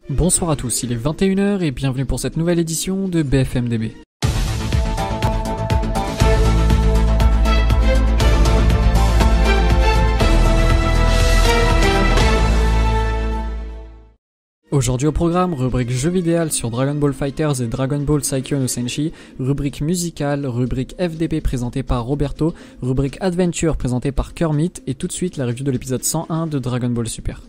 Bonsoir à tous, il est 21h et bienvenue pour cette nouvelle édition de BFMDB. Aujourd'hui au programme, rubrique jeux vidéo sur Dragon Ball FighterZ et Dragon Ball Saikyo no Senshi, rubrique musicale, rubrique FDP présentée par Roberto, rubrique Adventure présentée par Kermit et tout de suite la review de l'épisode 101 de Dragon Ball Super.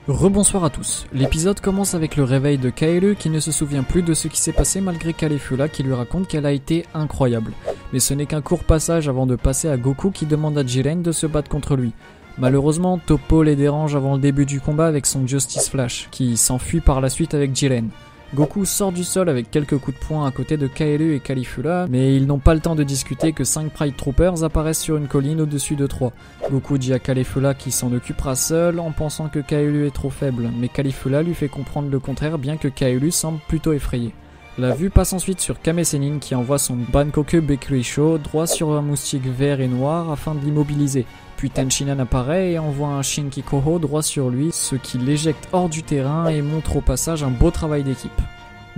Rebonsoir à tous. L'épisode commence avec le réveil de Kaelu qui ne se souvient plus de ce qui s'est passé malgré Caulifla qui lui raconte qu'elle a été incroyable. Mais ce n'est qu'un court passage avant de passer à Goku qui demande à Jiren de se battre contre lui. Malheureusement, Toppo les dérange avant le début du combat avec son Justice Flash, qui s'enfuit par la suite avec Jiren. Goku sort du sol avec quelques coups de poing à côté de Kaelu et Caulifla, mais ils n'ont pas le temps de discuter que 5 Pride Troopers apparaissent sur une colline au-dessus de 3. Goku dit à Caulifla qu'il s'en occupera seul en pensant que Kaelu est trop faible, mais Caulifla lui fait comprendre le contraire bien que Kaelu semble plutôt effrayé. La vue passe ensuite sur Kame Sennin qui envoie son Bankoku Bakurisho droit sur un moustique vert et noir afin de l'immobiliser. Puis Tenshinhan apparaît et envoie un Shinki Koho droit sur lui, ce qui l'éjecte hors du terrain et montre au passage un beau travail d'équipe.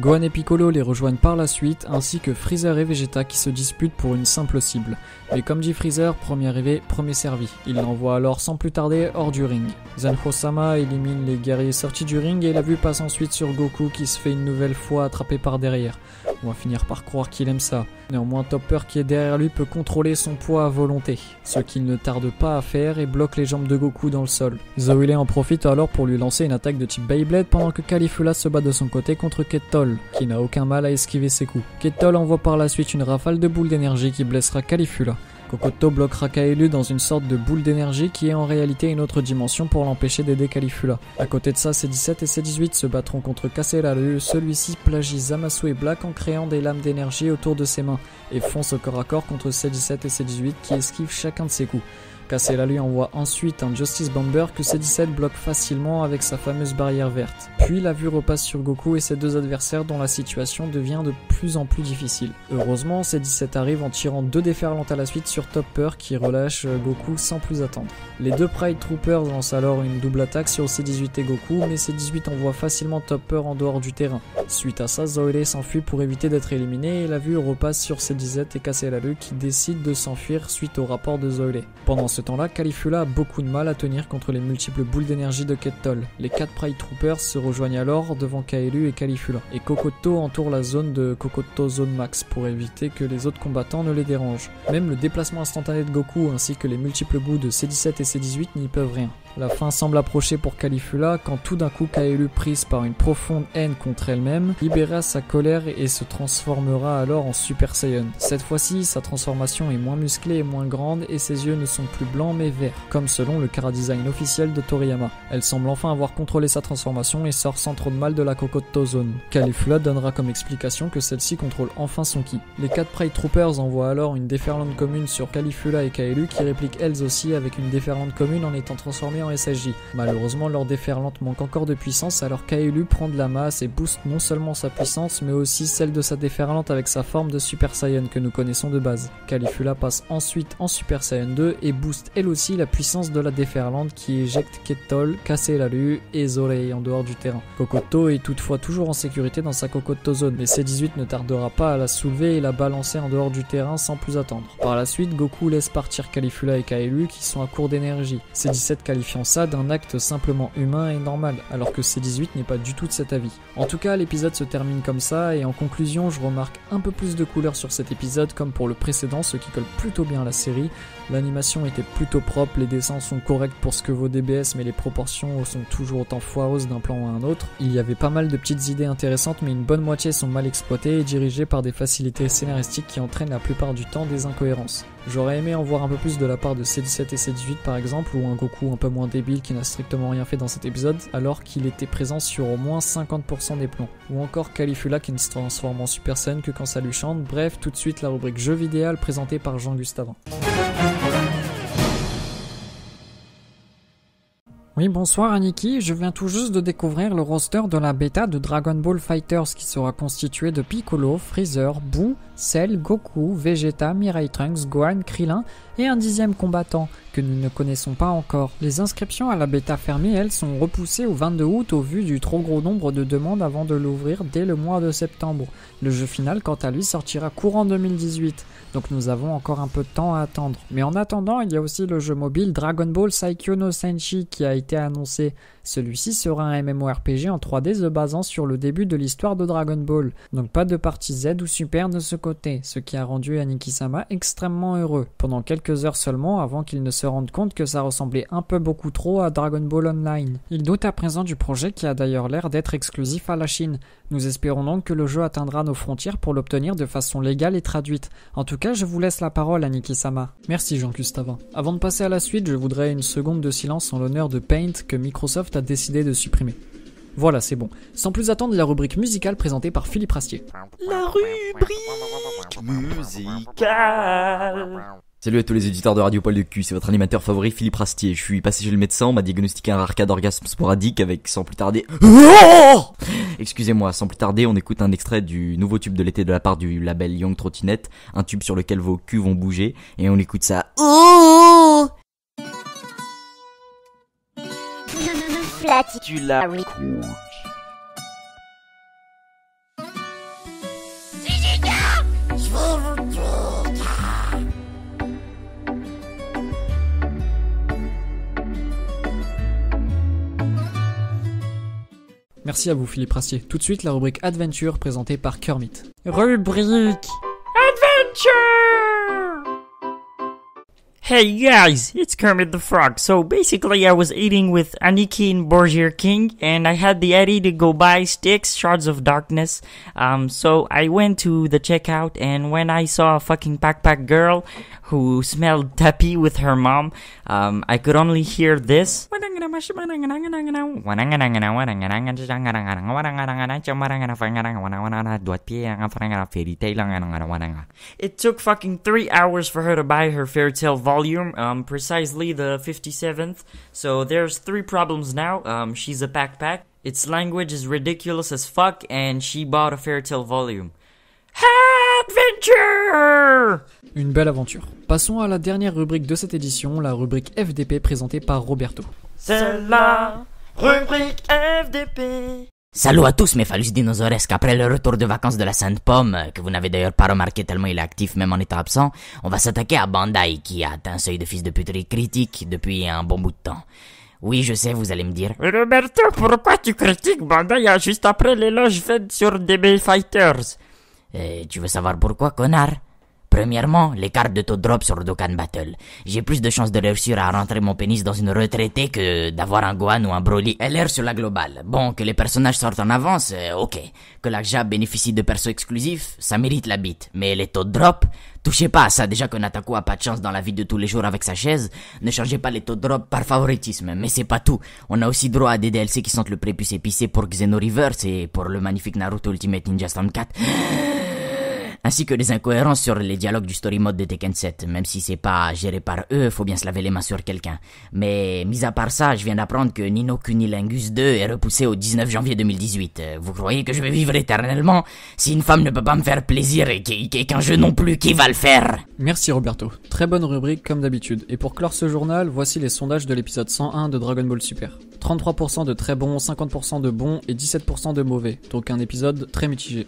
Gohan et Piccolo les rejoignent par la suite, ainsi que Freezer et Vegeta qui se disputent pour une simple cible. Mais comme dit Freezer, premier arrivé, premier servi. Il l'envoie alors sans plus tarder hors du ring. Zenho-sama élimine les guerriers sortis du ring et la vue passe ensuite sur Goku qui se fait une nouvelle fois attraper par derrière. On va finir par croire qu'il aime ça. Néanmoins, Topper qui est derrière lui peut contrôler son poids à volonté, ce qu'il ne tarde pas à faire et bloque les jambes de Goku dans le sol. Zoile en profite alors pour lui lancer une attaque de type Beyblade pendant que Caulifla se bat de son côté contre Ketol, qui n'a aucun mal à esquiver ses coups. Ketol envoie par la suite une rafale de boules d'énergie qui blessera Caulifla. Kokoto bloquera Kaelu dans une sorte de boule d'énergie qui est en réalité une autre dimension pour l'empêcher d'aider Caulifla. À côté de ça, C17 et C18 se battront contre Kaselalu, celui-ci plagie Zamasu et Black en créant des lames d'énergie autour de ses mains et fonce au corps à corps contre C17 et C18 qui esquivent chacun de ses coups. Kaselalu envoie ensuite un Justice Bomber que C17 bloque facilement avec sa fameuse barrière verte. Puis la vue repasse sur Goku et ses deux adversaires dont la situation devient de plus en plus difficile. Heureusement, C17 arrive en tirant 2 déferlantes à la suite sur Topper qui relâche Goku sans plus attendre. Les deux Pride Troopers lancent alors une double attaque sur C18 et Goku, mais C18 envoie facilement Topper en dehors du terrain. Suite à ça, Zoile s'enfuit pour éviter d'être éliminé et la vue repasse sur C17 et Kaselalu qui décident de s'enfuir suite au rapport de Zoile. Pendant ce temps-là, Caulifla a beaucoup de mal à tenir contre les multiples boules d'énergie de Ketol. Les 4 Pride Troopers se rejoignent alors devant Kaelu et Caulifla. Et Kokoto entoure la zone de Kokoto Zone Max pour éviter que les autres combattants ne les dérangent. Même le déplacement instantané de Goku ainsi que les multiples goûts de C17 et C18 n'y peuvent rien. La fin semble approcher pour Caulifla quand tout d'un coup Kaelu, prise par une profonde haine contre elle-même, libérera sa colère et se transformera alors en Super Saiyan. Cette fois-ci, sa transformation est moins musclée et moins grande et ses yeux ne sont plus blancs mais verts, comme selon le chara-design officiel de Toriyama. Elle semble enfin avoir contrôlé sa transformation et sort sans trop de mal de la Kokoto Zone. Caulifla donnera comme explication que celle-ci contrôle enfin son ki. Les 4 Pride Troopers envoient alors une déferlante commune sur Caulifla et Kaelu qui répliquent elles aussi avec une déferlante commune en étant transformées en SSJ. Malheureusement, leur déferlante manque encore de puissance alors Kaelu prend de la masse et booste non seulement sa puissance mais aussi celle de sa déferlante avec sa forme de Super Saiyan que nous connaissons de base. Caulifla passe ensuite en Super Saiyan 2 et booste elle aussi la puissance de la déferlante qui éjecte Ketol, Kaselalu et Zoile en dehors du terrain. Kokoto est toutefois toujours en sécurité dans sa Kokoto Zone, mais C18 ne tardera pas à la soulever et la balancer en dehors du terrain sans plus attendre. Par la suite, Goku laisse partir Caulifla et Kaelu qui sont à court d'énergie. C17 qualifiant ça d'un acte simplement humain et normal, alors que C18 n'est pas du tout de cet avis. En tout cas, l'épisode se termine comme ça et en conclusion, je remarque un peu plus de couleurs sur cet épisode comme pour le précédent, ce qui colle plutôt bien à la série. L'animation était plutôt propre, les dessins sont corrects pour ce que vaut DBS mais les proportions sont toujours autant foireuses d'un plan à un autre. Il y avait pas mal de petites idées intéressantes mais une bonne moitié sont mal exploitées et dirigées par des facilités scénaristiques qui entraînent la plupart du temps des incohérences. J'aurais aimé en voir un peu plus de la part de C17 et C18 par exemple, ou un Goku un peu moins débile qui n'a strictement rien fait dans cet épisode alors qu'il était présent sur au moins 50% des plans. Ou encore Caulifla qui ne se transforme en Super Saiyan que quand ça lui chante. Bref, tout de suite la rubrique jeux vidéo présentée par Jean Gustavin. Oui, bonsoir Aniki, je viens tout juste de découvrir le roster de la bêta de Dragon Ball FighterZ qui sera constitué de Piccolo, Freezer, Boo, Cell, Goku, Vegeta, Mirai Trunks, Gohan, Krillin et un 10e combattant que nous ne connaissons pas encore. Les inscriptions à la bêta fermée, elles, sont repoussées au 22 août au vu du trop gros nombre de demandes avant de l'ouvrir dès le mois de septembre. Le jeu final, quant à lui, sortira courant 2018, donc nous avons encore un peu de temps à attendre. Mais en attendant, il y a aussi le jeu mobile Dragon Ball Saikyo no Senshi qui a été annoncé. Celui-ci sera un MMORPG en 3D se basant sur le début de l'histoire de Dragon Ball. Donc pas de partie Z ou Super de ce côté, ce qui a rendu Aniki-sama extrêmement heureux, pendant quelques heures seulement avant qu'il ne se rende compte que ça ressemblait un peu beaucoup trop à Dragon Ball Online. Il doute à présent du projet qui a d'ailleurs l'air d'être exclusif à la Chine. Nous espérons donc que le jeu atteindra nos frontières pour l'obtenir de façon légale et traduite. En tout cas, je vous laisse la parole Aniki-sama. Merci Jean-Gustave. Avant de passer à la suite, je voudrais une seconde de silence en l'honneur de Paint que Microsoft a décidé de supprimer. Voilà, c'est bon. Sans plus attendre, la rubrique musicale présentée par Philippe Rastier. La rubrique musicale. Salut à tous les éditeurs de Radio Poil de Cul, c'est votre animateur favori Philippe Rastier. Je suis passé chez le médecin, on m'a diagnostiqué un rare cas d'orgasme sporadique avec sans plus tarder... Excusez-moi, sans plus tarder, on écoute un extrait du nouveau tube de l'été de la part du label Young Trottinette, un tube sur lequel vos culs vont bouger, et on écoute ça... Flatula. Merci à vous Philippe Rastier. Tout de suite, la rubrique Adventure présentée par Kermit. Rubrique Adventure! Hey guys, it's Kermit the Frog. So basically I was eating with Aniki and Borgia King and I had the idea to go buy sticks, Shards of Darkness. So I went to the checkout and when I saw a fucking backpack girl who smelled tappy with her mom, I could only hear this. It took fucking 3 hours for her to buy her Fairy Tail volume, precisely the 57th. So there's 3 problems now. She's a backpack. Its language is ridiculous as fuck, and she bought a Fairy Tail volume. Adventure! Une belle aventure. Passons à la dernière rubrique de cette édition, la rubrique FDP présentée par Roberto. C'est la rubrique FDP. Salut à tous mes phallus dinosauresques, après le retour de vacances de la Sainte Pomme, que vous n'avez d'ailleurs pas remarqué tellement il est actif même en étant absent, on va s'attaquer à Bandai qui a atteint un seuil de fils de puterie critique depuis un bon bout de temps. Oui, je sais, vous allez me dire. Roberto, pourquoi tu critiques Bandai juste après l'éloge fait sur DB Fighters? Tu veux savoir pourquoi, connard? Premièrement, les cartes de taux drop sur Dokkan Battle. J'ai plus de chances de réussir à rentrer mon pénis dans une retraitée que d'avoir un Gohan ou un Broly LR sur la globale. Bon, que les personnages sortent en avance, ok. Que la Jab bénéficie de persos exclusifs, ça mérite la bite. Mais les taux de drop, touchez pas à ça. Déjà que Natako a pas de chance dans la vie de tous les jours avec sa chaise, ne changez pas les taux de drop par favoritisme. Mais c'est pas tout. On a aussi droit à des DLC qui sentent le prépuce épicé pour Xenoreverse et pour le magnifique Naruto Ultimate Ninja Storm 4. Ainsi que les incohérences sur les dialogues du story mode de Tekken 7, même si c'est pas géré par eux, faut bien se laver les mains sur quelqu'un. Mais, mis à part ça, je viens d'apprendre que Ni no Kunilingus 2 est repoussé au 19 janvier 2018. Vous croyez que je vais vivre éternellement? Si une femme ne peut pas me faire plaisir et qu'un jeu non plus, qui va le faire? Merci Roberto. Très bonne rubrique comme d'habitude. Et pour clore ce journal, voici les sondages de l'épisode 101 de Dragon Ball Super. 33% de très bons, 50% de bons et 17% de mauvais. Donc un épisode très mitigé.